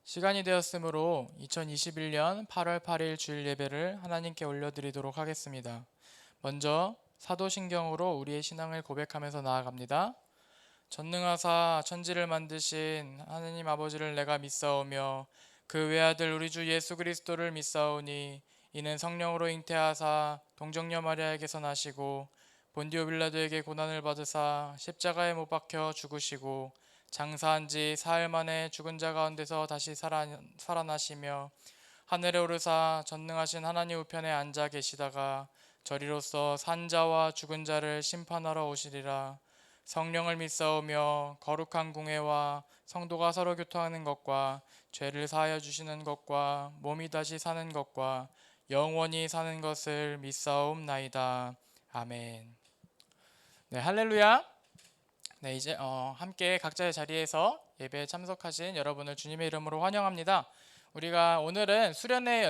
시간이 되었으므로 2021년 8월 8일 주일 예배를 하나님께 올려드리도록 하겠습니다. 먼저 사도신경으로 우리의 신앙을 고백하면서 나아갑니다. 전능하사 천지를 만드신 하느님 아버지를 내가 믿사오며 그 외아들 우리 주 예수 그리스도를 믿사오니 이는 성령으로 잉태하사 동정녀 마리아에게서 나시고 본디오 빌라도에게 고난을 받으사 십자가에 못 박혀 죽으시고 장사한 지 사흘 만에 죽은 자 가운데서 다시 살아나시며 하늘에 오르사 전능하신 하나님 우편에 앉아 계시다가 저리로서 산자와 죽은 자를 심판하러 오시리라. 성령을 믿사오며 거룩한 공회와 성도가 서로 교통하는 것과 죄를 사하여 주시는 것과 몸이 다시 사는 것과 영원히 사는 것을 믿사옵나이다. 아멘. 네, 할렐루야. 네, 이제 함께 각자의 자리에서 예배에 참석하신 여러분을 주님의 이름으로 환영합니다. 우리가 오늘은 수련회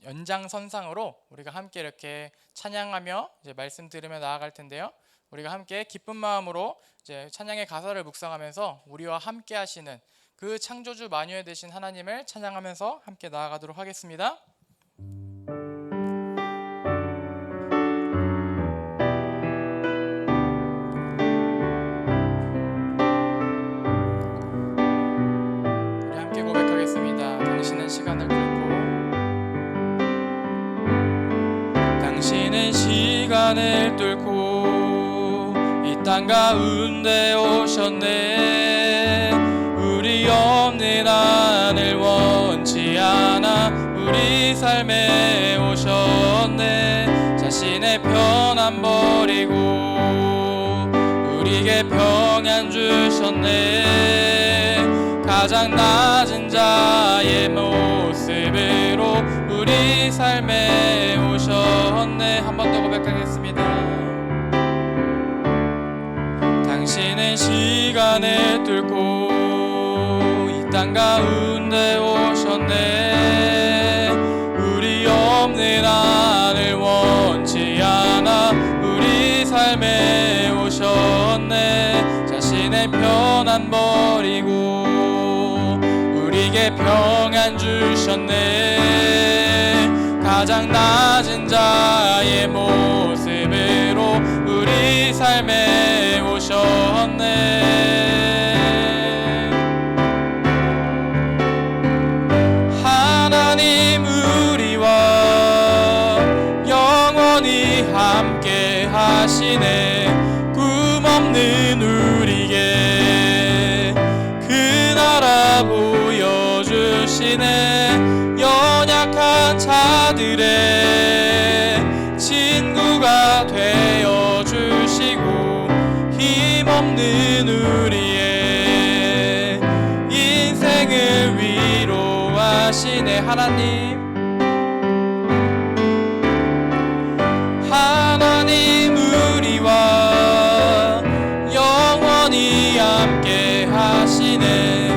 연장선상으로 우리가 함께 이렇게 찬양하며 이제 말씀 들으며 나아갈 텐데요. 우리가 함께 기쁜 마음으로 이제 찬양의 가사를 묵상하면서 우리와 함께 하시는 그 창조주 만유에 되신 하나님을 찬양하면서 함께 나아가도록 하겠습니다. 당신은 시간을 뚫고 이 땅 가운데 오셨네. 우리 없는 하늘 원치 않아 우리 삶에 오셨네. 자신의 편안 버리고 우리에게 평안 주셨네. 가장 낮은 자의 모습으로 우리 삶에 오셨네. 한 번 더 고백하겠습니다. 당신은 시간을 뚫고 이 땅 가운데 오셨네. 우리 없는 하늘 원치 않아 우리 삶에 오셨네. 자신의 편안 버리고 우리에게 평안 주셨네. 가장 낮은 자의 모습으로 우리 삶에 오셨네. 하나님 우리와 영원히 함께 하시네. 꿈 없는 우리에게 그 나라 보여주시네. 연약한 자들의 친구가 되어주시고 힘없는 우리의 인생을 위로하시네. 하나님 우리와 영원히 함께 하시네.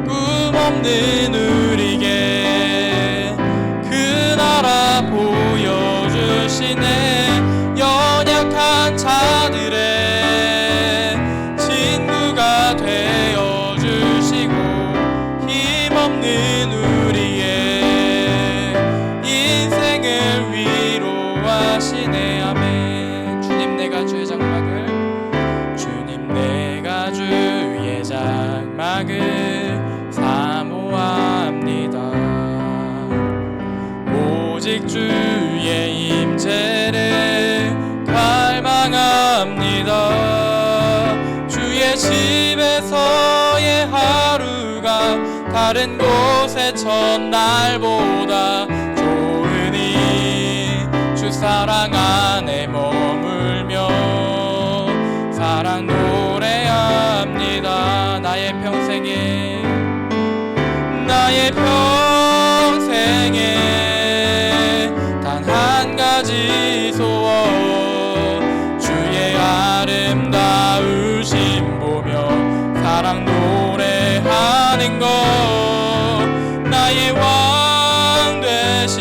꿈 없는 우리에게 그 나라 보여주시네. 연약한 자들의 친구가 되어주시고 힘없는 우리의 인생을 위로하시네. 아멘. 주님 내가 주의 장막을 사모합니다. 오직 주의 임재를 갈망합니다. 주의 집에서의 하루가 다른 곳의 첫날보다 좋으니 주 사랑 안에 머물며 사랑 노래합니다. 나의 평생에 단 한 가지 소원 주의 아름다우심 보며 사랑 노래하는 것. 나의 왕 되신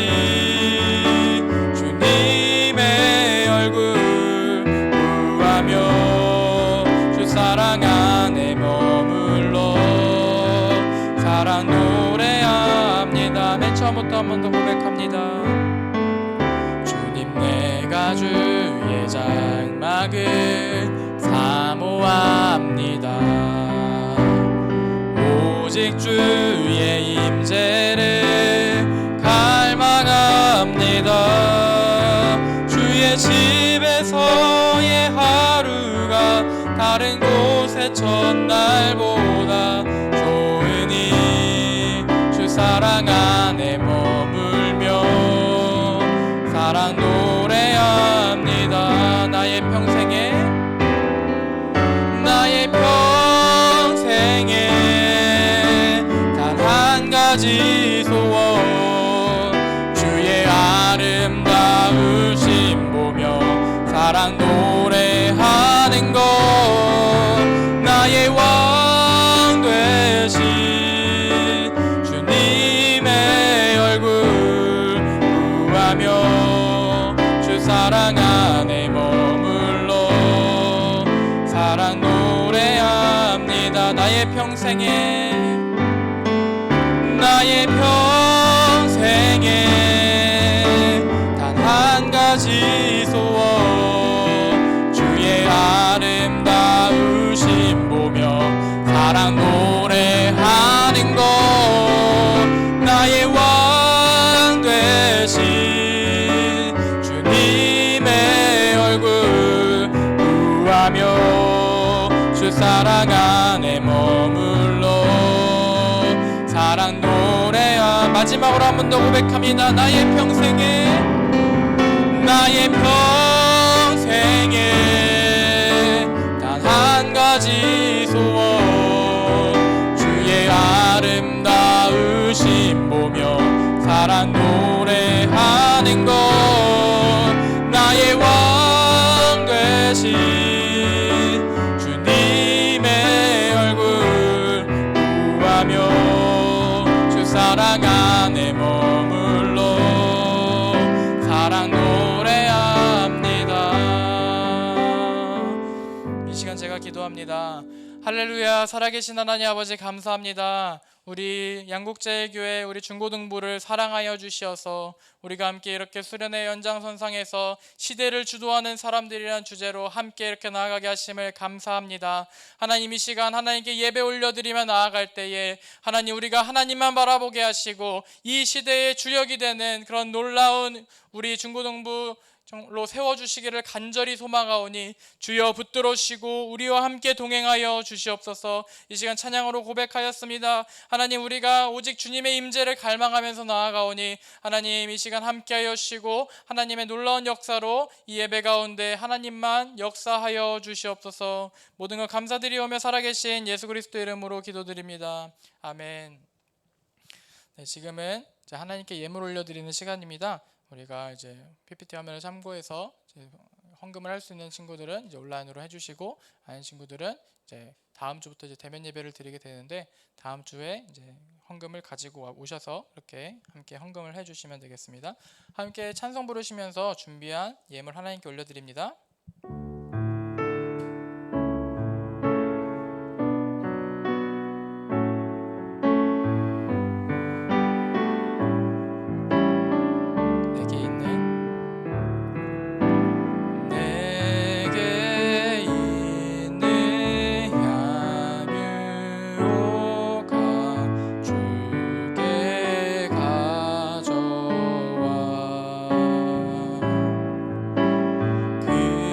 주님의 얼굴 구하며 주 사랑 안에 머물러 사랑 노래 다음부터 한 번 더 고백합니다. 주님, 내가 주의 장막을 사모합니다. 오직 주의 임재를 갈망합니다. 주의 집에서의 하루가 다른 곳의 첫날보다 좋으니 주 사랑 안에 머물며 사랑 노래합니다. 나의 평생에 단 한 가지 소원, 주의 아름다우심 보며 사랑 노래하는 것. 나의 왕 되신 주님의 얼굴 구하며 주 사랑 안에 머물러 사랑 노래합니다. 나의 평생에 단 한 가지 소원, 주의 아름다우심 보며 사랑 노래하는 것. 나의 왕 되신 주님의 얼굴 구하며 주 사랑 안에 머물러 사랑 노래하. 마지막으로 한 번 더 고백합니다. 나의 평생에 단 한 가지 소원, 주의 아름다우심 보며 사랑 노래하는 것. 나의 왕 되신 주님의 얼굴 구하며 주 사랑 안에 머물러 사랑 노래합니다. 이 시간 제가 기도합니다. 할렐루야. 살아계신 하나님 아버지, 감사합니다. 우리 양국제일교회 우리 중고등부를 사랑하여 주시어서 우리가 함께 이렇게 수련회 연장선상에서 시대를 주도하는 사람들이란 주제로 함께 이렇게 나아가게 하심을 감사합니다. 하나님, 이 시간 하나님께 예배 올려드리며 나아갈 때에 하나님, 우리가 하나님만 바라보게 하시고 이 시대의 주역이 되는 그런 놀라운 우리 중고등부 로 세워주시기를 간절히 소망하오니 주여 붙들어주시고 우리와 함께 동행하여 주시옵소서. 이 시간 찬양으로 고백하였습니다. 하나님, 우리가 오직 주님의 임재를 갈망하면서 나아가오니 하나님, 이 시간 함께하여 주시고 하나님의 놀라운 역사로 이 예배 가운데 하나님만 역사하여 주시옵소서. 모든 것 감사드리오며 살아계신 예수 그리스도 이름으로 기도드립니다. 아멘. 네, 지금은 하나님께 예물 올려드리는 시간입니다. 우리가 이제 PPT 화면을 참고해서 이제 헌금을 할 수 있는 친구들은 이제 온라인으로 해주시고, 아닌 친구들은 이제 다음 주부터 이제 대면 예배를 드리게 되는데 다음 주에 이제 헌금을 가지고 오셔서 이렇게 함께 헌금을 해주시면 되겠습니다. 함께 찬송 부르시면서 준비한 예물 하나님께 올려드립니다. 그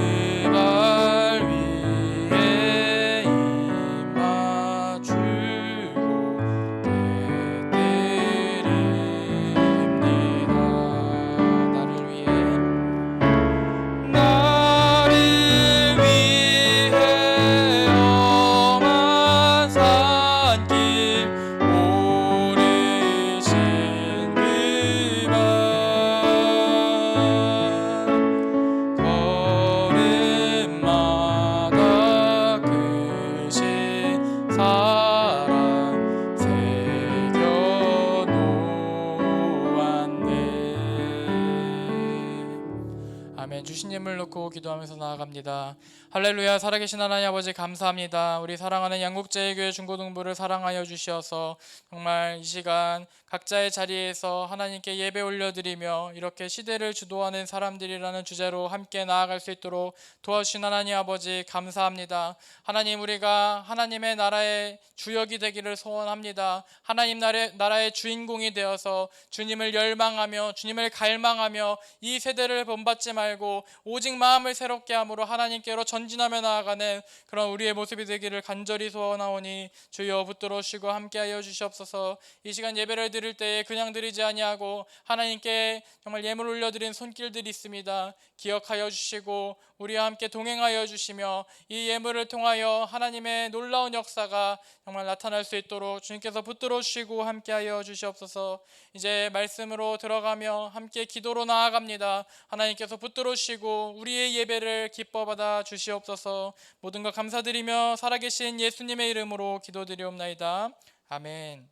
주신님을 놓고 기도하면서 나아갑니다. 할렐루야. 살아계신 하나님 아버지 감사합니다. 우리 사랑하는 양국제일교회 중고등부를 사랑하여 주시어서 정말 이 시간 각자의 자리에서 하나님께 예배 올려드리며 이렇게 시대를 주도하는 사람들이라는 주제로 함께 나아갈 수 있도록 도와주신 하나님 아버지 감사합니다. 하나님, 우리가 하나님의 나라의 주역이 되기를 소원합니다. 하나님 나라의 주인공이 되어서 주님을 열망하며 주님을 갈망하며 이 세대를 본받지 말고 오직 마음을 새롭게 함으로 하나님께로 전진하며 나아가는 그런 우리의 모습이 되기를 간절히 소원하오니 주여 붙들어주시고 함께하여 주시옵소서. 이 시간 예배를 드릴 때에 그냥 드리지 아니하고 하나님께 정말 예물 올려드린 손길들이 있습니다. 기억하여 주시고 우리와 함께 동행하여 주시며 이 예물을 통하여 하나님의 놀라운 역사가 정말 나타날 수 있도록 주님께서 붙들어 주시고 함께하여 주시옵소서. 이제 말씀으로 들어가며 함께 기도로 나아갑니다. 하나님께서 붙들어 주시고 우리의 예배를 기뻐 받아 주시옵소서. 모든 것 감사드리며 살아계신 예수님의 이름으로 기도드리옵나이다. 아멘.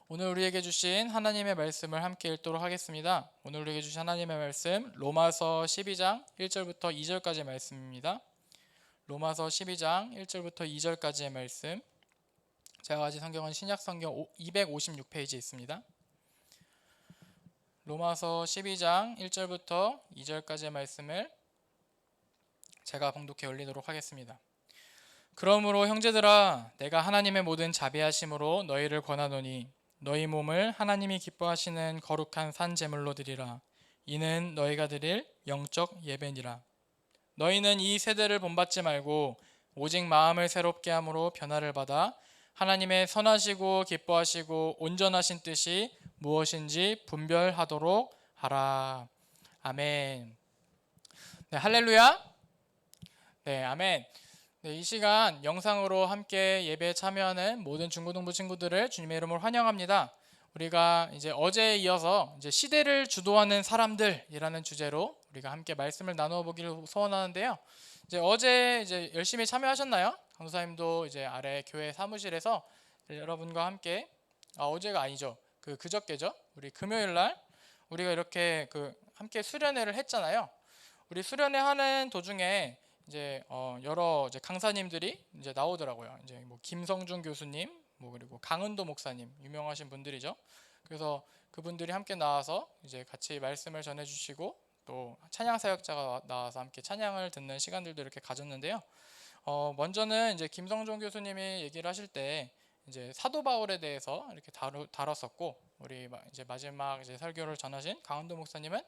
오늘 우리에게 주신 하나님의 말씀을 함께 읽도록 하겠습니다. 오늘 우리에게 주신 하나님의 말씀 로마서 12장 1절부터 2절까지의 말씀입니다. 로마서 12장 1절부터 2절까지의 말씀. 제가 가진 성경은 신약성경 256페이지에 있습니다. 로마서 12장 1절부터 2절까지의 말씀을 제가 봉독해 올리도록 하겠습니다. 그러므로 형제들아, 내가 하나님의 모든 자비하심으로 너희를 권하노니 너희 몸을 하나님이 기뻐하시는 거룩한 산 제물로 드리라. 이는 너희가 드릴 영적 예배니라. 너희는 이 세대를 본받지 말고 오직 마음을 새롭게 함으로 변화를 받아 하나님의 선하시고 기뻐하시고 온전하신 뜻이 무엇인지 분별하도록 하라. 아멘. 네, 할렐루야. 네, 아멘. 네, 이 시간 영상으로 함께 예배에 참여하는 모든 중고등부 친구들을 주님의 이름으로 환영합니다. 우리가 이제 어제에 이어서 이제 시대를 주도하는 사람들이라는 주제로 우리가 함께 말씀을 나누어 보기를 소원하는데요. 이제 어제 이제 열심히 참여하셨나요? 강사님도 이제 아래 교회 사무실에서 여러분과 함께 어제가 아니죠. 그저께죠. 우리 금요일 날 우리가 이렇게 함께 수련회를 했잖아요. 우리 수련회 하는 도중에 이제 여러 이제 강사님들이 이제 나오더라고요. 이제 뭐 김성준 교수님, 뭐 그리고 강은도 목사님 유명하신 분들이죠. 그래서 그분들이 함께 나와서 이제 같이 말씀을 전해주시고 또 찬양 사역자가 나와서 함께 찬양을 듣는 시간들도 이렇게 가졌는데요. 먼저는 이제 김성준 교수님이 얘기를 하실 때 이제 사도 바울에 대해서 이렇게 다뤘었고, 우리 이제 마지막 이제 설교를 전하신 강은도 목사님은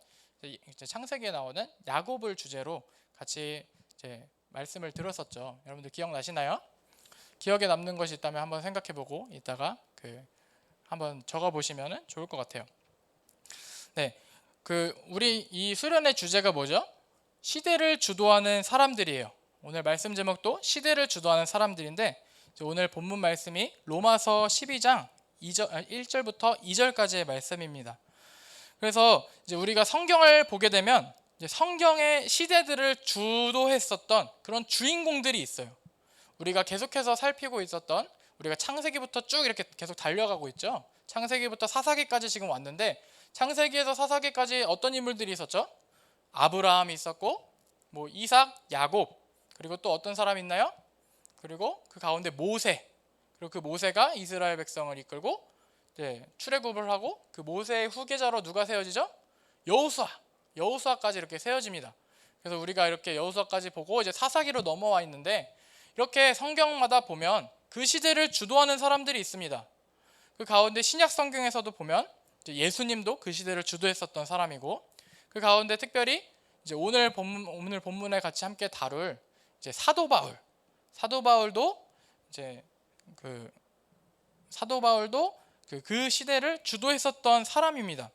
이제 창세기에 나오는 야곱을 주제로 같이 이제 말씀을 들었었죠. 여러분들 기억나시나요? 기억에 남는 것이 있다면 한번 생각해보고 이따가 한번 적어보시면 좋을 것 같아요. 네, 우리 이 수련의 주제가 뭐죠? 시대를 주도하는 사람들이에요. 오늘 말씀 제목도 시대를 주도하는 사람들인데, 오늘 본문 말씀이 로마서 12장 1절부터 2절까지의 말씀입니다. 그래서 이제 우리가 성경을 보게 되면 이제 성경의 시대들을 주도했었던 그런 주인공들이 있어요. 우리가 계속해서 살피고 있었던, 우리가 창세기부터 쭉 이렇게 계속 달려가고 있죠. 창세기부터 사사기까지 지금 왔는데, 창세기에서 사사기까지 어떤 인물들이 있었죠? 아브라함이 있었고, 뭐 이삭, 야곱, 그리고 또 어떤 사람이 있나요? 그리고 그 가운데 모세, 그리고 그 모세가 이스라엘 백성을 이끌고 출애굽을 하고, 그 모세의 후계자로 누가 세워지죠? 여호수아까지 이렇게 세워집니다. 그래서 우리가 이렇게 여호수아까지 보고 이제 사사기로 넘어와 있는데, 이렇게 성경마다 보면 그 시대를 주도하는 사람들이 있습니다. 그 가운데 신약 성경에서도 보면 예수님도 그 시대를 주도했었던 사람이고, 그 가운데 특별히 이제 오늘 본문에 같이 함께 다룰 이제 사도 바울도 그 시대를 주도했었던 사람입니다.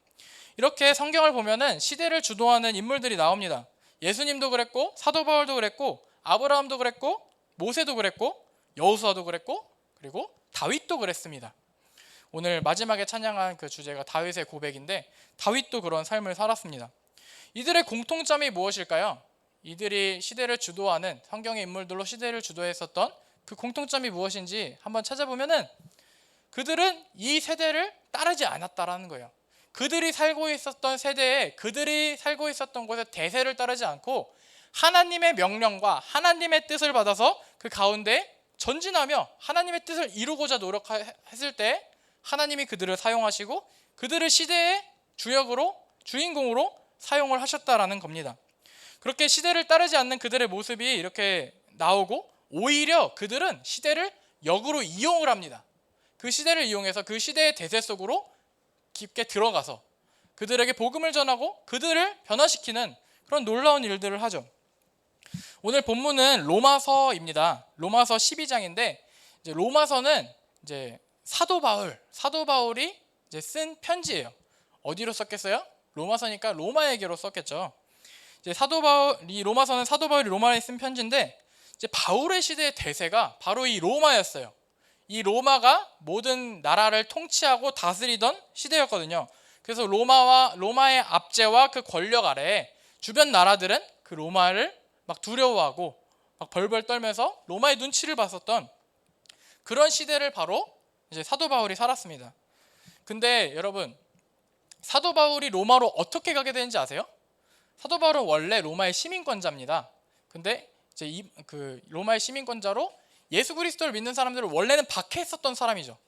이렇게 성경을 보면은 시대를 주도하는 인물들이 나옵니다. 예수님도 그랬고, 사도 바울도 그랬고, 아브라함도 그랬고, 모세도 그랬고, 여호수아도 그랬고, 그리고 다윗도 그랬습니다. 오늘 마지막에 찬양한 그 주제가 다윗의 고백인데, 다윗도 그런 삶을 살았습니다. 이들의 공통점이 무엇일까요? 이들이 시대를 주도하는 성경의 인물들로 시대를 주도했었던 그 공통점이 무엇인지 한번 찾아보면은 그들은 이 세대를 따르지 않았다라는 거예요. 그들이 살고 있었던 세대에 그들이 살고 있었던 곳에 대세를 따르지 않고 하나님의 명령과 하나님의 뜻을 받아서 그 가운데 전진하며 하나님의 뜻을 이루고자 노력했을 때 하나님이 그들을 사용하시고 그들을 시대의 주인공으로 사용을 하셨다라는 겁니다. 그렇게 시대를 따르지 않는 그들의 모습이 이렇게 나오고 오히려 그들은 시대를 역으로 이용을 합니다. 그 시대를 이용해서 그 시대의 대세 속으로 깊게 들어가서 그들에게 복음을 전하고 그들을 변화시키는 그런 놀라운 일들을 하죠. 오늘 본문은 로마서입니다. 로마서 12장인데 이제 로마서는 이제 사도 바울이 이제 쓴 편지예요. 어디로 썼겠어요? 로마서니까 로마에게로 썼겠죠. 이제 이 로마서는 사도 바울이 로마에 쓴 편지인데 이제 바울의 시대의 대세가 바로 이 로마였어요. 이 로마가 모든 나라를 통치하고 다스리던 시대였거든요. 그래서 로마의 압제와 그 권력 아래에 주변 나라들은 그 로마를 막 두려워하고 막 벌벌 떨면서 로마의 눈치를 봤었던 그런 시대를 바로 이제 사도 바울이 살았습니다. 근데 여러분, 사도 바울이 로마로 어떻게 가게 되는지 아세요? 사도 바울은 원래 로마의 시민권자입니다. 근데 이제 그 로마의 시민권자로 예수 그리스도를 믿는 사람들을 원래는 박해했었던 사람이죠.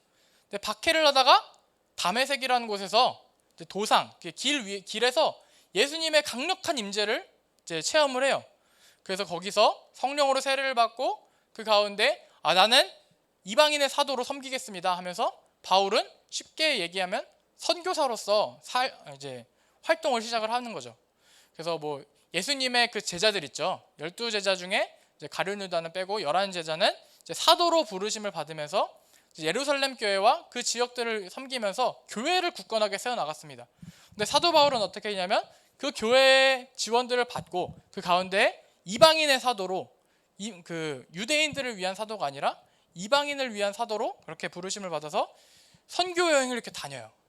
근데 박해를 하다가 다메섹이라는 곳에서 이제 길에서 예수님의 강력한 임재를 이제 체험을 해요. 그래서 거기서 성령으로 세례를 받고 그 가운데 나는 이방인의 사도로 섬기겠습니다 하면서 바울은 쉽게 얘기하면 선교사로서 이제 활동을 시작을 하는 거죠. 그래서 뭐 예수님의 그 제자들 있죠. 12제자 중에 이제 가룟유다는 빼고 11제자는 이제 사도로 부르심을 받으면서 예루살렘 교회와 그 지역들을 섬기면서 교회를 굳건하게 세워나갔습니다. 근데 사도 바울은 어떻게 했냐면 그 교회의 지원들을 받고 그 가운데 이방인의 사도로 그 유대인들을 위한 사도가 아니라 이방인을 위한 사도로 그렇게 부르심을 받아서 선교 여행을 이렇게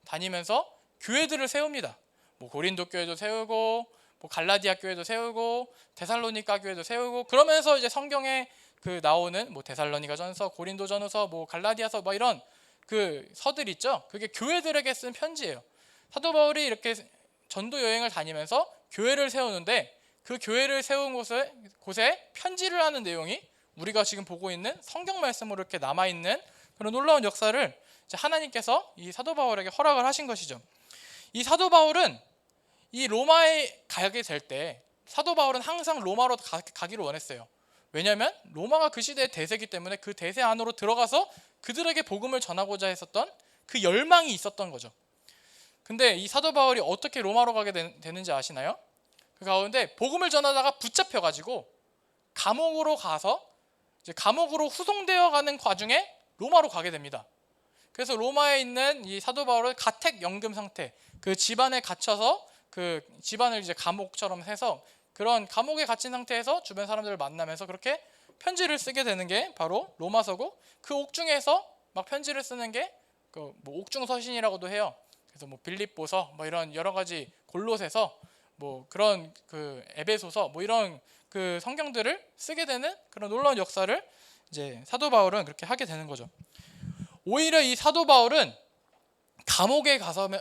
다니면서 교회들을 세웁니다. 뭐 고린도 교회도 세우고 뭐 갈라디아 교회도 세우고 데살로니가 교회도 세우고 그러면서 이제 성경에 그 나오는 뭐 데살로니가 전서, 고린도 전서, 뭐 갈라디아서 뭐 이런 그 서들 있죠. 그게 교회들에게 쓴 편지예요. 사도 바울이 이렇게 전도 여행을 다니면서 교회를 세우는데 그 교회를 세운 곳에 편지를 하는 내용이 우리가 지금 보고 있는 성경 말씀으로 이렇게 남아있는 그런 놀라운 역사를 하나님께서 이 사도 바울에게 허락을 하신 것이죠. 이 사도 바울은 이 로마에 가게 될 때 사도 바울은 항상 로마로 가기를 원했어요. 왜냐하면 로마가 그 시대의 대세이기 때문에 그 대세 안으로 들어가서 그들에게 복음을 전하고자 했었던 그 열망이 있었던 거죠. 근데 이 사도 바울이 어떻게 로마로 가게 되는지 아시나요? 그 가운데 복음을 전하다가 붙잡혀가지고 감옥으로 가서 이제 감옥으로 후송되어 가는 과정에 로마로 가게 됩니다. 그래서 로마에 있는 이 사도 바울은 가택 연금 상태, 그 집안에 갇혀서 그 집안을 이제 감옥처럼 해서 그런 감옥에 갇힌 상태에서 주변 사람들을 만나면서 그렇게 편지를 쓰게 되는 게 바로 로마서고 그 옥중에서 막 편지를 쓰는 게 그 뭐 옥중서신이라고도 해요. 그래서 뭐 빌립보서 뭐 이런 여러 가지 골로새서 뭐 그런 그 에베소서 뭐 이런 그 성경들을 쓰게 되는 그런 놀라운 역사를 이제 사도 바울은 그렇게 하게 되는 거죠. 오히려 이 사도 바울은 감옥에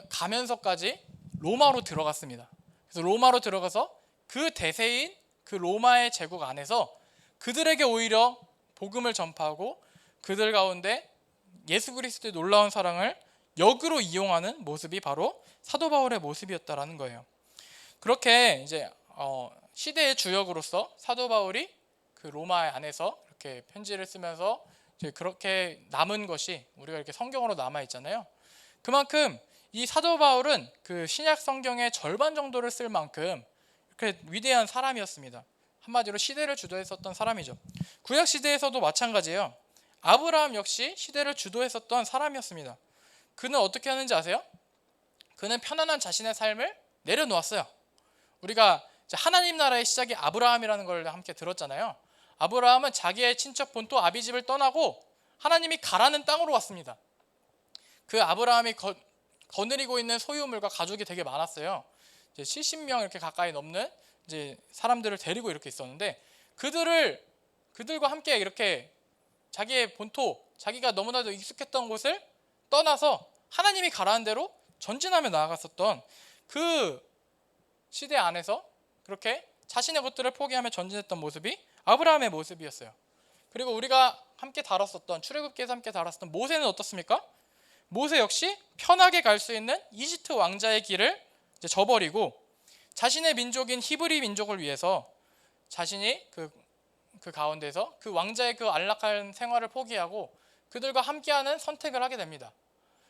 가면서까지 로마로 들어갔습니다. 그래서 로마로 들어가서 그 대세인 그 로마의 제국 안에서 그들에게 오히려 복음을 전파하고 그들 가운데 예수 그리스도의 놀라운 사랑을 역으로 이용하는 모습이 바로 사도 바울의 모습이었다라는 거예요. 그렇게 이제 시대의 주역으로서 사도 바울이 그 로마 안에서 이렇게 편지를 쓰면서 이제 그렇게 남은 것이 우리가 이렇게 성경으로 남아 있잖아요. 그만큼 이 사도 바울은 그 신약 성경의 절반 정도를 쓸 만큼 이렇게 위대한 사람이었습니다. 한마디로 시대를 주도했었던 사람이죠. 구약 시대에서도 마찬가지예요. 아브라함 역시 시대를 주도했었던 사람이었습니다. 그는 어떻게 하는지 아세요? 그는 편안한 자신의 삶을 내려놓았어요. 우리가 하나님 나라의 시작이 아브라함이라는 걸 함께 들었잖아요. 아브라함은 자기의 친척 본토 아비집을 떠나고 하나님이 가라는 땅으로 왔습니다. 그 아브라함이 거느리고 있는 소유물과 가족이 되게 많았어요. 이제 70명 이렇게 가까이 넘는 이제 사람들을 데리고 이렇게 있었는데 그들과 함께 이렇게 자기의 본토, 자기가 너무나도 익숙했던 곳을 떠나서 하나님이 가라는 대로 전진하며 나아갔었던 그 시대 안에서 그렇게 자신의 것들을 포기하며 전진했던 모습이 아브라함의 모습이었어요. 그리고 우리가 함께 다뤘었던, 출애굽기에서 함께 다뤘었던 모세는 어떻습니까? 모세 역시 편하게 갈 수 있는 이집트 왕자의 길을 이제 저버리고 자신의 민족인 히브리 민족을 위해서 자신이 그 가운데서 그 왕자의 그 안락한 생활을 포기하고 그들과 함께하는 선택을 하게 됩니다.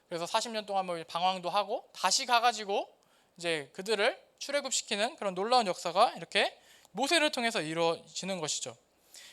그래서 40년 동안 뭐 방황도 하고 다시 가가지고 이제 그들을 출애굽시키는 그런 놀라운 역사가 이렇게 모세를 통해서 이루어지는 것이죠.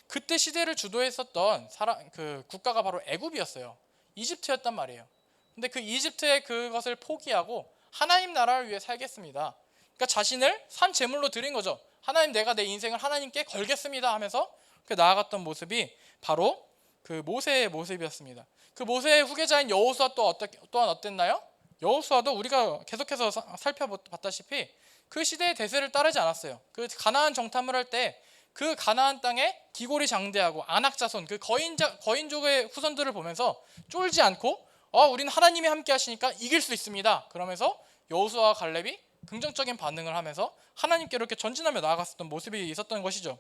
그때 시대를 주도했었던 그 국가가 바로 애굽이었어요. 이집트였단 말이에요. 근데 그 이집트의 그것을 포기하고 하나님 나라를 위해 살겠습니다. 그러니까 자신을 산 제물로 드린 거죠. 하나님, 내가 내 인생을 하나님께 걸겠습니다 하면서 그 나아갔던 모습이 바로 그 모세의 모습이었습니다. 그 모세의 후계자인 여호수아 또한 어땠나요? 여호수아도 우리가 계속해서 살펴봤다시피 그 시대의 대세를 따르지 않았어요. 그 가나안 정탐을 할 때 그 가나안 땅에 기골이 장대하고 안악 자손, 그 거인족의 후손들을 보면서 쫄지 않고 우리는 하나님이 함께 하시니까 이길 수 있습니다. 그러면서 여호수아와 갈렙이 긍정적인 반응을 하면서 하나님께로 이렇게 전진하며 나아갔었던 모습이 있었던 것이죠.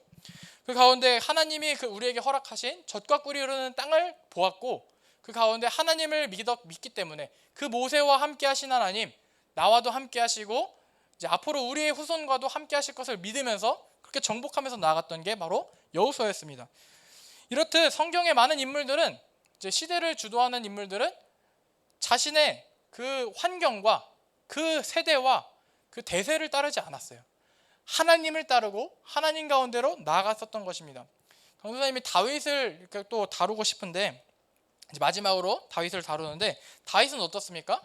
그 가운데 하나님이 우리에게 허락하신 젖과 꿀이 흐르는 땅을 보았고 그 가운데 하나님을 믿기 때문에 그 모세와 함께 하신 하나님, 나와도 함께 하시고 이제 앞으로 우리의 후손과도 함께 하실 것을 믿으면서 그렇게 정복하면서 나아갔던 게 바로 여호수아였습니다. 이렇듯 성경의 많은 인물들은, 이제 시대를 주도하는 인물들은 자신의 그 환경과 그 세대와 그 대세를 따르지 않았어요. 하나님을 따르고 하나님 가운데로 나아갔었던 것입니다. 강도사님이 다윗을 이렇게 또 다루고 싶은데, 이제 마지막으로 다윗을 다루는데, 다윗은 어떻습니까?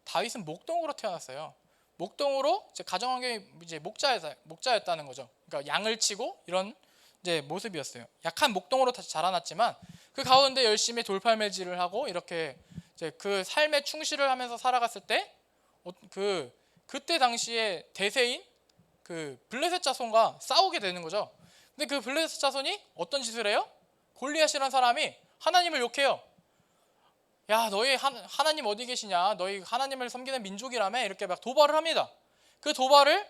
다윗은 목동으로 태어났어요. 목동으로 이제 가정 환경이 이제 목자였다는 거죠. 그러니까 양을 치고 이런 이제 모습이었어요. 약한 목동으로 자라났지만 그 가운데 열심히 돌팔매질을 하고 이렇게 이제 그 삶에 충실을 하면서 살아갔을 때 그때 당시에 대세인 그 블레셋 자손과 싸우게 되는 거죠. 근데 그 블레셋 자손이 어떤 짓을 해요? 골리앗이라는 사람이 하나님을 욕해요. 야, 너희 하나님 어디 계시냐? 너희 하나님을 섬기는 민족이라며? 이렇게 막 도발을 합니다. 그 도발을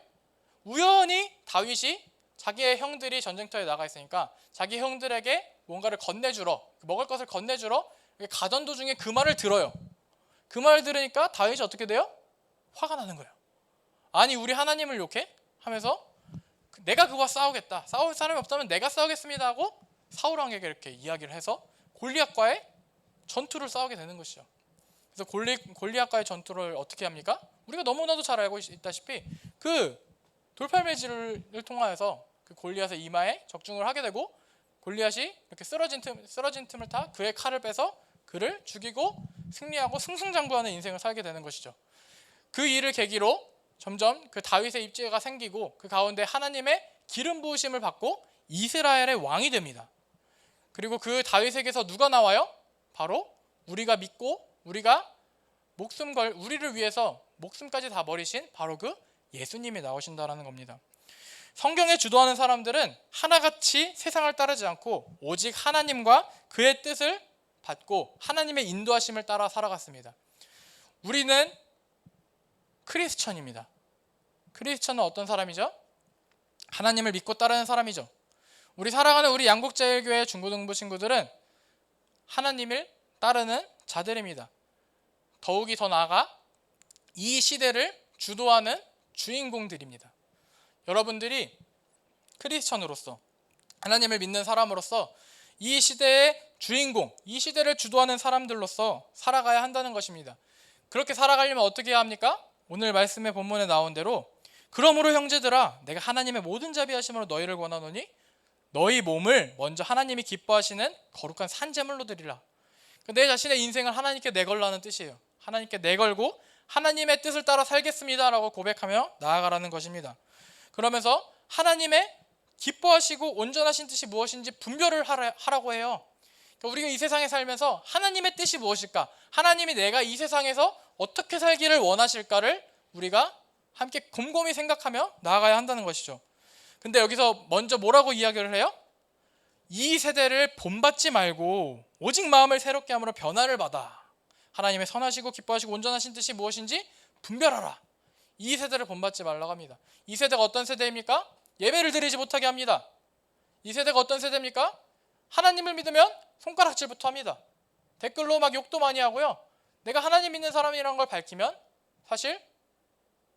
우연히 다윗이 자기의 형들이 전쟁터에 나가 있으니까 자기 형들에게 뭔가를 건네주러, 먹을 것을 건네주러 가던 도중에 그 말을 들어요. 그 말을 들으니까 다윗이 어떻게 돼요? 화가 나는 거예요. 아니, 우리 하나님을 욕해? 하면서 내가 그와 싸우겠다. 싸울 사람이 없다면 내가 싸우겠습니다 하고 사울 왕에게 이렇게 이야기를 해서 골리앗과의 전투를 싸우게 되는 것이죠. 그래서 골리앗과의 전투를 어떻게 합니까? 우리가 너무나도 잘 알고 있다시피 그 돌팔매질을 통하여서 그 골리앗의 이마에 적중을 하게 되고 골리앗이 이렇게 쓰러진 틈을 타 그의 칼을 빼서 그를 죽이고 승리하고 승승장구하는 인생을 살게 되는 것이죠. 그 일을 계기로 점점 그 다윗의 입지가 생기고 그 가운데 하나님의 기름 부으심을 받고 이스라엘의 왕이 됩니다. 그리고 그 다윗에게서 누가 나와요? 바로 우리가 믿고 우리가 우리를 위해서 목숨까지 다 버리신 바로 그 예수님이 나오신다라는 겁니다. 성경에 주도하는 사람들은 하나같이 세상을 따르지 않고 오직 하나님과 그의 뜻을 받고 하나님의 인도하심을 따라 살아갔습니다. 우리는 크리스천입니다. 크리스천은 어떤 사람이죠? 하나님을 믿고 따르는 사람이죠. 우리 사랑하는 우리 양국제일교회 중고등부 친구들은 하나님을 따르는 자들입니다. 더욱이 더 나아가 이 시대를 주도하는 주인공들입니다. 여러분들이 크리스천으로서 하나님을 믿는 사람으로서 이 시대의 주인공, 이 시대를 주도하는 사람들로서 살아가야 한다는 것입니다. 그렇게 살아가려면 어떻게 해야 합니까? 오늘 말씀의 본문에 나온 대로 그러므로 형제들아 내가 하나님의 모든 자비하심으로 너희를 권하노니 너희 몸을 먼저 하나님이 기뻐하시는 거룩한 산제물로 드리라. 내 자신의 인생을 하나님께 내걸라는 뜻이에요. 하나님께 내걸고 하나님의 뜻을 따라 살겠습니다라고 고백하며 나아가라는 것입니다. 그러면서 하나님의 기뻐하시고 온전하신 뜻이 무엇인지 분별을 하라고 해요. 그러니까 우리가 이 세상에 살면서 하나님의 뜻이 무엇일까? 하나님이 내가 이 세상에서 어떻게 살기를 원하실까를 우리가 함께 곰곰이 생각하며 나아가야 한다는 것이죠. 근데 여기서 먼저 뭐라고 이야기를 해요? 이 세대를 본받지 말고 오직 마음을 새롭게 함으로 변화를 받아 하나님의 선하시고 기뻐하시고 온전하신 뜻이 무엇인지 분별하라. 이 세대를 본받지 말라고 합니다. 이 세대가 어떤 세대입니까? 예배를 드리지 못하게 합니다. 이 세대가 어떤 세대입니까? 하나님을 믿으면 손가락질부터 합니다. 댓글로 막 욕도 많이 하고요. 내가 하나님 믿는 사람이라는 걸 밝히면 사실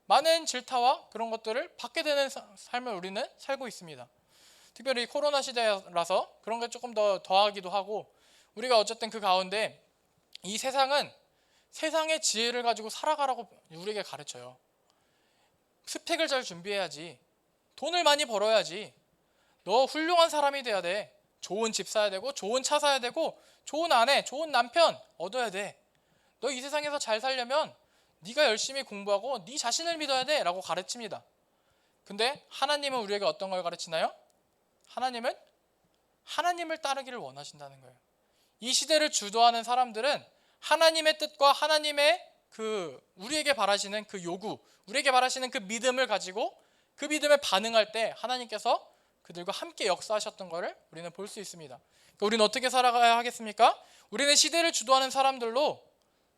많은 질타와 그런 것들을 받게 되는 삶을 우리는 살고 있습니다. 특별히 코로나 시대라서 그런 게 조금 더 더하기도 하고, 우리가 어쨌든 그 가운데 이 세상은 세상의 지혜를 가지고 살아가라고 우리에게 가르쳐요. 스펙을 잘 준비해야지. 돈을 많이 벌어야지. 너 훌륭한 사람이 돼야 돼. 좋은 집 사야 되고, 좋은 차 사야 되고, 좋은 아내, 좋은 남편 얻어야 돼. 너 이 세상에서 잘 살려면 네가 열심히 공부하고 네 자신을 믿어야 돼 라고 가르칩니다. 근데 하나님은 우리에게 어떤 걸 가르치나요? 하나님은 하나님을 따르기를 원하신다는 거예요. 이 시대를 주도하는 사람들은 하나님의 뜻과 하나님의 우리에게 바라시는 그 요구, 우리에게 바라시는 그 믿음을 가지고 그 믿음에 반응할 때 하나님께서 그들과 함께 역사하셨던 것을 우리는 볼 수 있습니다. 그러니까 우리는 어떻게 살아가야 하겠습니까? 우리는 시대를 주도하는 사람들로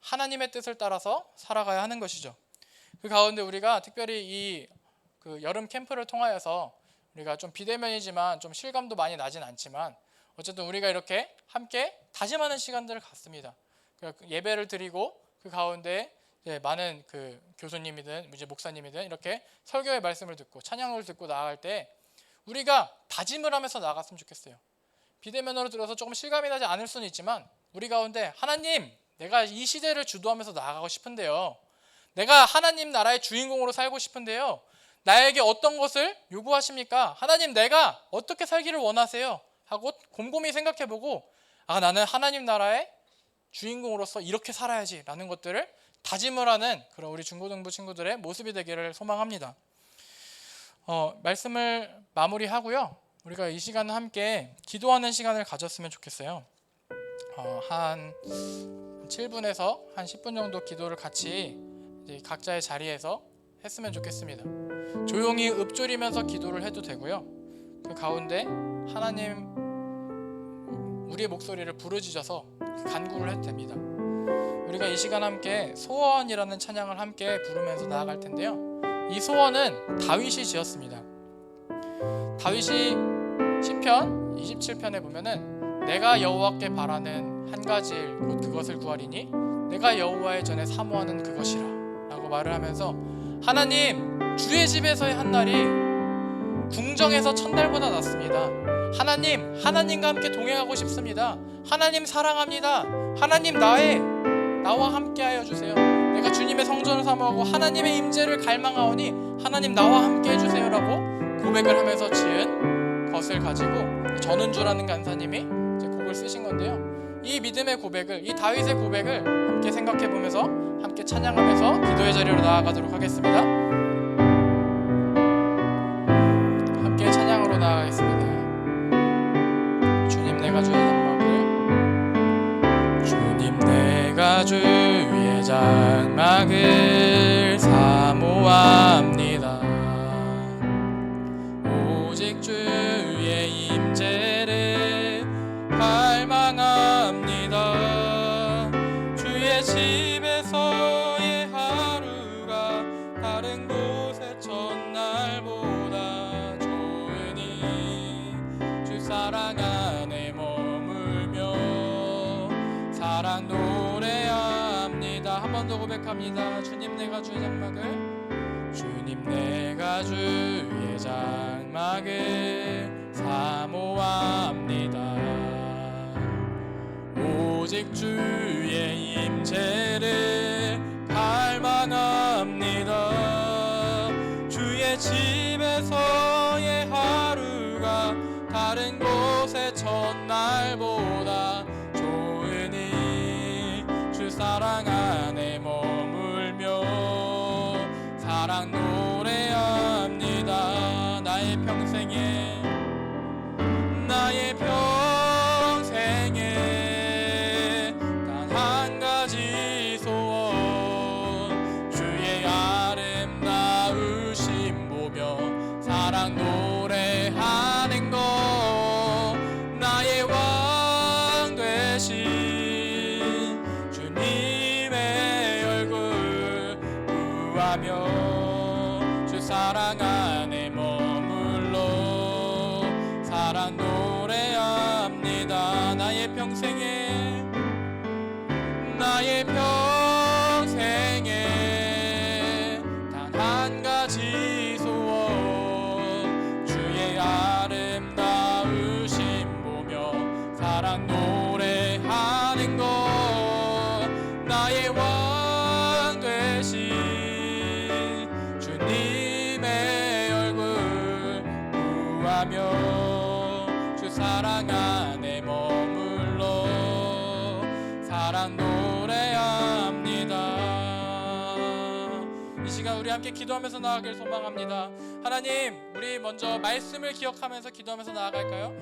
하나님의 뜻을 따라서 살아가야 하는 것이죠. 그 가운데 우리가 특별히 이 여름 캠프를 통하여서 우리가 좀 비대면이지만 좀 실감도 많이 나진 않지만 어쨌든 우리가 이렇게 함께 다짐하는 시간들을 갖습니다. 예배를 드리고 그 가운데 많은 교수님이든 이제 목사님이든 이렇게 설교의 말씀을 듣고 찬양을 듣고 나아갈 때 우리가 다짐을 하면서 나갔으면 좋겠어요. 비대면으로 들어서 조금 실감이 나지 않을 수는 있지만 우리 가운데 하나님, 내가 이 시대를 주도하면서 나아가고 싶은데요. 내가 하나님 나라의 주인공으로 살고 싶은데요. 나에게 어떤 것을 요구하십니까? 하나님, 내가 어떻게 살기를 원하세요? 하고 곰곰이 생각해보고 나는 하나님 나라의 주인공으로서 이렇게 살아야지 라는 것들을 다짐을 하는 그런 우리 중고등부 친구들의 모습이 되기를 소망합니다. 말씀을 마무리하고요. 우리가 이 시간은 함께 기도하는 시간을 가졌으면 좋겠어요. 한 7분에서 한 10분 정도 기도를 같이 각자의 자리에서 했으면 좋겠습니다. 조용히 읊조리면서 기도를 해도 되고요. 그 가운데 하나님 우리의 목소리를 부르짖어서 간구를 해도 됩니다. 우리가 이 시간 함께 소원이라는 찬양을 함께 부르면서 나아갈 텐데요. 이 소원은 다윗이 지었습니다. 다윗이 시편 27편에 보면은 내가 여호와께 바라는 한 가지 일 곧 그것을 구하리니 내가 여호와의 전에 사모하는 그것이라 라고 말을 하면서 하나님, 주의 집에서의 한 날이 궁정에서 천달보다 낫습니다. 하나님, 하나님과 함께 동행하고 싶습니다. 하나님 사랑합니다. 하나님 나와 함께하여 주세요. 내가 주님의 성전을 사모하고 하나님의 임재를 갈망하오니 하나님 나와 함께 해주세요 라고 고백을 하면서 지은 것을 가지고 전은주라는 간사님이 곡을 쓰신 건데요. 이 믿음의 고백을, 이 다윗의 고백을 함께 생각해 보면서 함께 찬양하면서 기도의 자리로 나아가도록 하겠습니다. 함께 찬양으로 나아가겠습니다. 주님, 내가 주의 장막을, 주님 내가 주의 장막을 사모합니다. 오직 주의 임재를 갈망합니다. 주의 집에서의 하루가 다른 곳의 첫날보다 좋으니 주 사랑 안에 머물며 사랑 노래합니다. 한 번 더 고백합니다. 주님, 내가 주의 장막을, 주님 내가 주의 장막을 사모합니다. 오직 주의 임재를 갈망합니다. 주의 집에서의 하루가 다른 곳의 첫날보다 좋으니 주 사랑 안에 머물며 사랑 노래합니다. 나의 평생에 단 한 가지 소원, 주의 아름다우심 보며 사랑 노래하는 것, 나의 왕 되신 주님의 구하며 주 사랑 안에 머물러 사랑 노래합니다. 나의 평생에 단 한 가지 소원 주의 아름다우심 보며 사랑 노래하는 것 나의 왕 되신 주님의 얼굴 구하며 주 사랑 안에 머물러 사랑 노래합니다. 이 시간 우리 함께 기도하면서 나아가길 소망합니다. 하나님, 우리 먼저 말씀을 기억하면서 기도하면서 나아갈까요?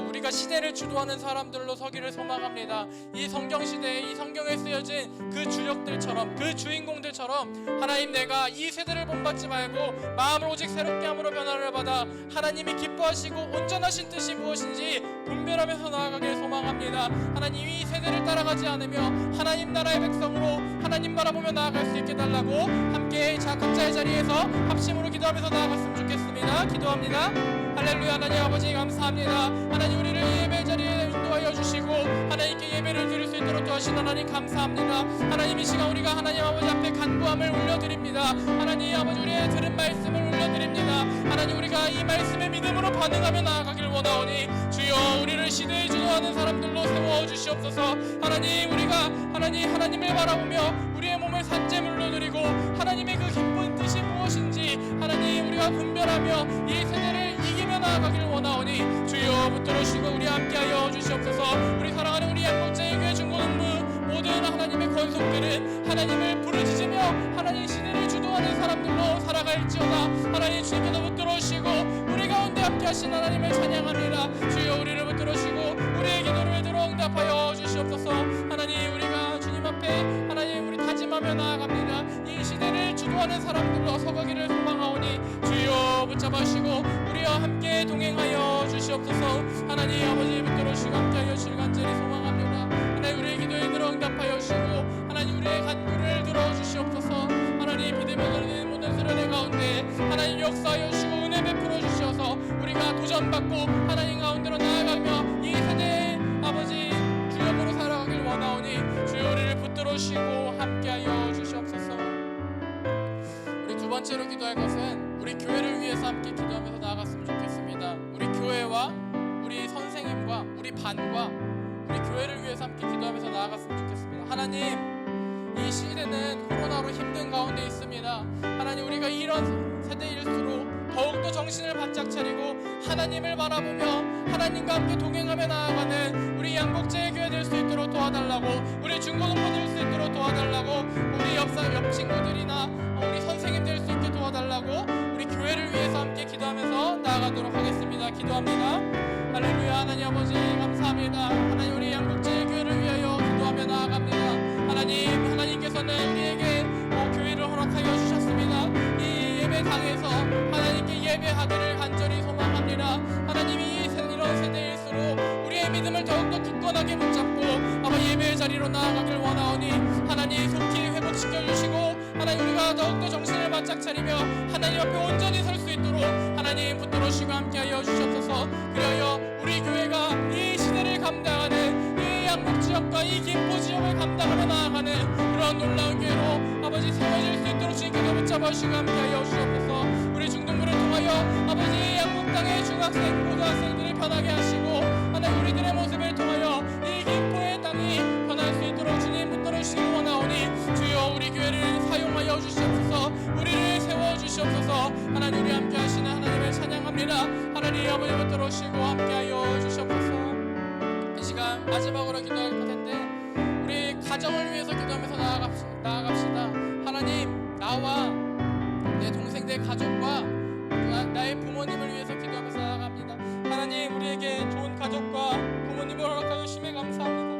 우리가 시대를 주도하는 사람들로 서기를 소망합니다. 이 성경 시대에 이 성경에 쓰여진 그 주역들처럼, 그 주인공들처럼 하나님, 내가 이 세대를 본받지 말고 마음을 오직 새롭게 함으로 변화를 받아 하나님이 기뻐하시고 온전하신 뜻이 무엇인지 분별하면서 나아가길 소망합니다. 하나님, 이 세대를 따라가지 않으며 하나님 나라의 백성으로 하나님 바라보며 나아갈 수 있게 달라고 함께 각자의 자리에서 합심으로 기도하면서 나아갔으면 좋겠습니다. 기도합니다. 할렐루야. 하나님 아버지 감사합니다. 하나님, 우리를 예배 자리에 인도하여 주시고 하나님께 예배를 드릴 수 있도록 도와주신 하나님 감사합니다. 하나님, 이 시간 우리가 하나님 아버지 앞에 간구함을 올려드립니다. 하나님 아버지, 우리의 들은 말씀을 올려드립니다. 하나님, 우리가 이 말씀에 믿음으로 반응하며 나아가길 원하오니 주여, 우리를 시대에 주도하는 사람들로 세워주시옵소서. 하나님, 우리가 하나님을 바라보며 우리의 몸을 산재물로 드리고 하나님의 그 기쁜 뜻이 무엇인지 하나님 우리가 분별하며 이 세대를 이기며 나아가길 원하오니 주여 붙들으시고 우리 함께하여 주시옵소서. 우리 사랑하는 우리 양목장애교회 중고등부 모든 하나님의 권속들은 하나님을 부르짖으며 하나님 시대를 주도하는 사람들로 살아갈지어다. 하나님, 주님께서 붙들으시고 우리 가운데 함께하신 하나님을 찬양합니다. 주여, 우리를 붙들으시고 우리의 기도를 들어 응답하여 주시옵소서. 하나님, 우리가 주님 앞에 하나님 우리 다짐하며 나아갑니다. 이 시대를 주도하는 사람들로 서가기를 소망하오니 주여 붙잡으시고 우리와 함께 동행하여 주시옵소서. 하나님 아버지 붙들으시고 함께하여 주실 간절히 소망합니다. 하나님, 우리의 기도에 들어 응답하여 주시고 하나님 우리의 간구를 들어주시옵소서. 하나님, 믿음을 드리는 모든 수련회 가운데 하나님 역사하여 주시고 은혜 베풀어 주셔서 우리가 도전받고 하나님 가운데로 나아가며 이 세대의 아버지 주역으로 살아가길 원하오니 주여, 우리를 붙들으시고 함께하여 주시옵소서. 우리 두 번째로 기도할 것은 우리 교회를 위해서 함께 기도하면서 나아갔으면 좋겠습니다. 우리 교회와 우리 선생님과 우리 반과 우리 교회를 위해서 함께 기도하면서 나아갔으면 좋겠습니다. 하나님, 이 시대는 코로나로 힘든 가운데 있습니다. 하나님, 우리가 이런 세대일수록 더욱더 정신을 바짝 차리고 하나님을 바라보며 하나님과 함께 동행하며 나아가는 우리 양복제의 교회 될 수 있도록 도와달라고, 우리 중고등부 될 수 있도록 도와달라고, 우리 옆 친구들이나 우리 선생님 될 수 있게 도와달라고 우리 교회를 위해서 함께 기도하면서 나아가도록 하겠습니다. 기도합니다. 할렐루야. 하나님 아버지 감사합니다. 하나님, 우리 양복제의 교회를 위하여 기도하며 나아갑니다. 하나님께서는 우리에게 교회를 허락하여 주셨습니다. 이 예배당에서 하나님께 예배하기를 간절히 소망합니다. 하나님이 이런 세대일수록 우리의 믿음을 더욱더 굳건하게 붙잡고 예배의 자리로 나아가길 원하오니 하나님 속히 회복시켜 주시고 하나님, 우리가 더욱더 정신을 바짝 차리며 하나님 앞에 온전히 설 수 있도록 하나님 붙들으시고 함께하여 주시옵소서. 그리하여 우리 교회가 이 시대를 감당하는 이 양복 지역과 이 김포 지역을 감당하며 나아가는 그런 놀라운 교회로 아버지 세워질 수 있도록 주님께서 붙잡아주시고 함께하여 주시옵소서. 우리 중등부를 통하여 아버지 양복 땅의 중학생 고등학생들이 변하게 하시고 하나님, 우리들의 모습을 통하여 이 김포의 땅이 변할 수 있도록 주님 붙들어주시기 원하오니 주여, 우리 교회를 사용하여 주시옵소서. 우리를 세워주시옵소서. 하나님, 우리 함께 하시는 하나님을 찬양합니다. 하나님 아버지 붙들어주시고 함께하여 주시옵소서. 이 시간 마지막으로 기도할 텐데 우리 가정을 위해서 기도하면서 나아갑시다. 하나님, 나와 내 동생들 가족과 나의 부모님을 위해서 기도하면서 나아갑니다. 하나님, 우리에게 좋은 가족과 부모님을 허락하여 주심에 감사합니다.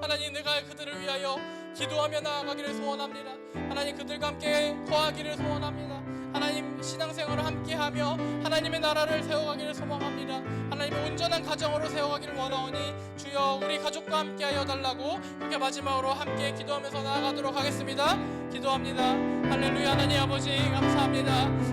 하나님, 내가 그들을 위하여 기도하며 나아가기를 소원합니다. 하나님, 그들과 함께 거하기를 소원합니다. 하나님, 신앙생활을 함께하며 하나님의 나라를 세워가기를 소망합니다. 하나님의 온전한 가정으로 세워가기를 원하오니 주여 우리 가족과 함께하여 달라고 이렇게 마지막으로 함께 기도하면서 나아가도록 하겠습니다. 기도합니다. 할렐루야. 하나님 아버지 감사합니다.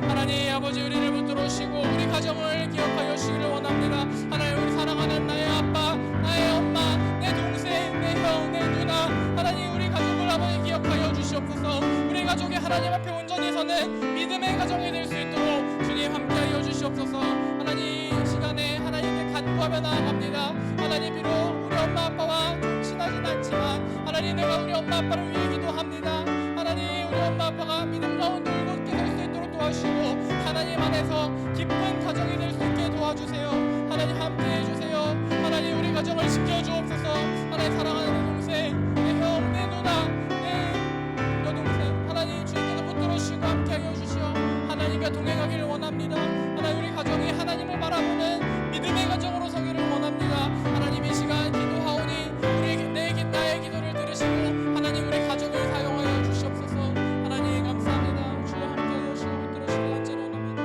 하나님 아버지 우리를 붙들어 주시고 우리 가정을 기억하여 주시기를 원합니다. 하나님 우리 사랑하는 나의 아빠, 나의 엄마, 내 동생, 내 형, 내 누나, 하나님 우리 가족을 아버지 기억하여 주시옵소서. 우리 가족이 하나님 앞에 온전히 서는 믿음의 가정이 될 수 있도록 주님 함께하여 주시옵소서. 하나님 이 시간에 하나님께 간구하며 나아갑니다. 하나님 비록 우리 엄마 아빠와 친하진 않지만 하나님 내가 우리 엄마 아빠를 위해 기도합니다. 하나님 우리 엄마 아빠가 믿음 가운데 울곧게 될 수 있도록 도와주시고 하나님 안에서 기쁜 가정이 될 수 있게 도와주세요. 하나님 함께해 주세요. 하나님 우리 가정을 지켜주옵소서. 하나님 사랑하는 내 동생, 내 형, 내 누나, 내 여동생 하나님 주님께서 붙들어 주시고 함께하여 주시어 하나님과 동행하기를 원합니다. 하나님 우리 가정이 하나님을 바라보는 믿음의 가정으로 서기를 원합니다. 하나님 이 시간 기도하오니 나의 기도를 들으시고 하나님 우리 가족을 사용하여 주시옵소서. 하나님 감사합니다. 주여 함께하여 주시고 붙들어 주시고 한째로 원합니다.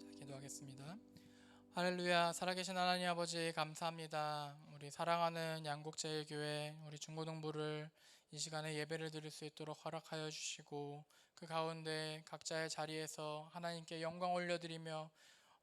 자, 기도하겠습니다. 할렐루야. 살아계신 하나님 아버지 감사합니다. 우리 사랑하는 양국제일교회 우리 중고등부를 이 시간에 예배를 드릴 수 있도록 허락하여 주시고 그 가운데 각자의 자리에서 하나님께 영광 올려드리며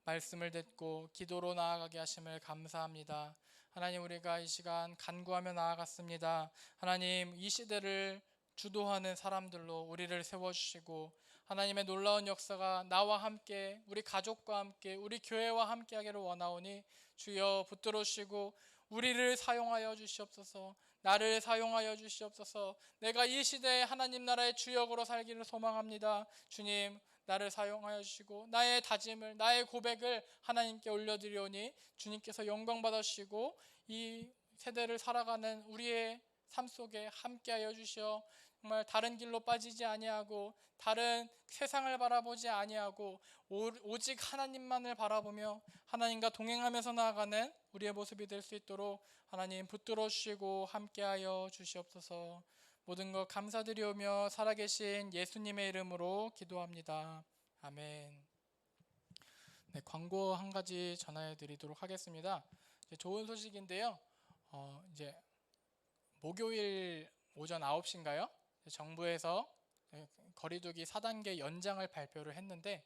말씀을 듣고 기도로 나아가게 하심을 감사합니다. 하나님 우리가 이 시간 간구하며 나아갔습니다. 하나님 이 시대를 주도하는 사람들로 우리를 세워주시고 하나님의 놀라운 역사가 나와 함께 우리 가족과 함께 우리 교회와 함께 하기를 원하오니 주여 붙들어 주시고 우리를 사용하여 주시옵소서. 나를 사용하여 주시옵소서. 내가 이 시대에 하나님 나라의 주역으로 살기를 소망합니다. 주님 나를 사용하여 주시고 나의 다짐을 나의 고백을 하나님께 올려드리오니 주님께서 영광 받으시고 이 세대를 살아가는 우리의 삶 속에 함께하여 주시어 정말 다른 길로 빠지지 아니하고 다른 세상을 바라보지 아니하고 오직 하나님만을 바라보며 하나님과 동행하면서 나아가는 우리의 모습이 될 수 있도록 하나님 붙들어 주시고 함께하여 주시옵소서. 모든 것 감사드리오며 살아계신 예수님의 이름으로 기도합니다. 아멘. 네, 광고 한 가지 전해 드리도록 하겠습니다. 좋은 소식인데요. 이제 목요일 오전 9시인가요? 정부에서 거리두기 4단계 연장을 발표를 했는데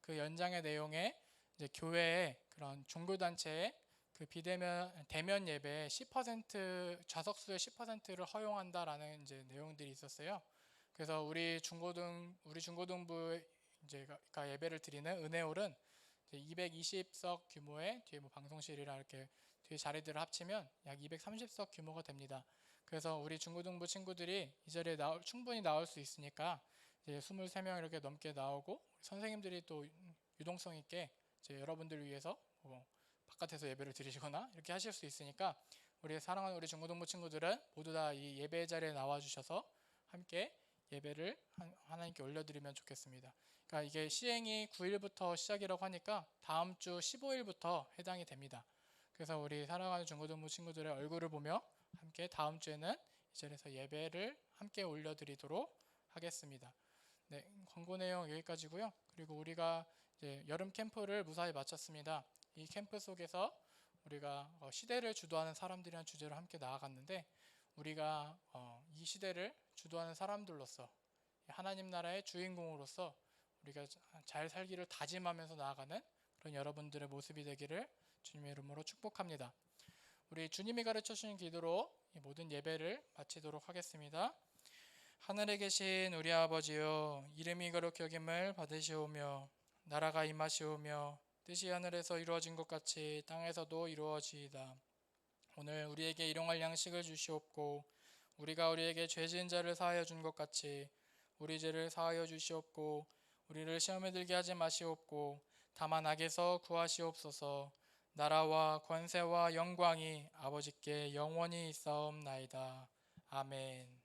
그 연장의 내용에 이제 교회의 그런 종교단체의 그 대면 예배 10% 좌석수의 10%를 허용한다라는 이제 내용들이 있었어요. 그래서 우리 중고등부 이제가 예배를 드리는 은혜홀은 220석 규모의 뒤에 뭐 방송실이랑 이렇게 뒤에 자리들을 합치면 약 230석 규모가 됩니다. 그래서 우리 중고등부 친구들이 이 자리에 충분히 나올 수 있으니까 이제 23명 이렇게 넘게 나오고 선생님들이 또 유동성 있게 이제 여러분들을 위해서 바깥에서 예배를 드리시거나 이렇게 하실 수 있으니까 우리 사랑하는 우리 중고등부 친구들은 모두 다 이 예배 자리에 나와 주셔서 함께 예배를 하나님께 올려드리면 좋겠습니다. 그러니까 이게 시행이 9일부터 시작이라고 하니까 다음 주 15일부터 해당이 됩니다. 그래서 우리 사랑하는 중고등부 친구들의 얼굴을 보며 함께 다음 주에는 이 자리에서 예배를 함께 올려드리도록 하겠습니다. 네, 광고 내용 여기까지고요. 그리고 우리가 이제 여름 캠프를 무사히 마쳤습니다. 이 캠프 속에서 우리가 시대를 주도하는 사람들이라는 주제로 함께 나아갔는데 우리가 이 시대를 주도하는 사람들로서 하나님 나라의 주인공으로서 우리가 잘 살기를 다짐하면서 나아가는 그런 여러분들의 모습이 되기를 주님의 이름으로 축복합니다. 우리 주님이 가르쳐 주신 기도로 이 모든 예배를 마치도록 하겠습니다. 하늘에 계신 우리 아버지여, 이름이 거룩히 여김을 받으시오며 나라가 임하시오며 뜻이 하늘에서 이루어진 것 같이 땅에서도 이루어지이다. 오늘 우리에게 일용할 양식을 주시옵고 우리가 우리에게 죄 지은 자를 사하여 준 것 같이 우리 죄를 사하여 주시옵고 우리를 시험에 들게 하지 마시옵고 다만 악에서 구하시옵소서. 나라와 권세와 영광이 아버지께 영원히 있사옵나이다. 아멘.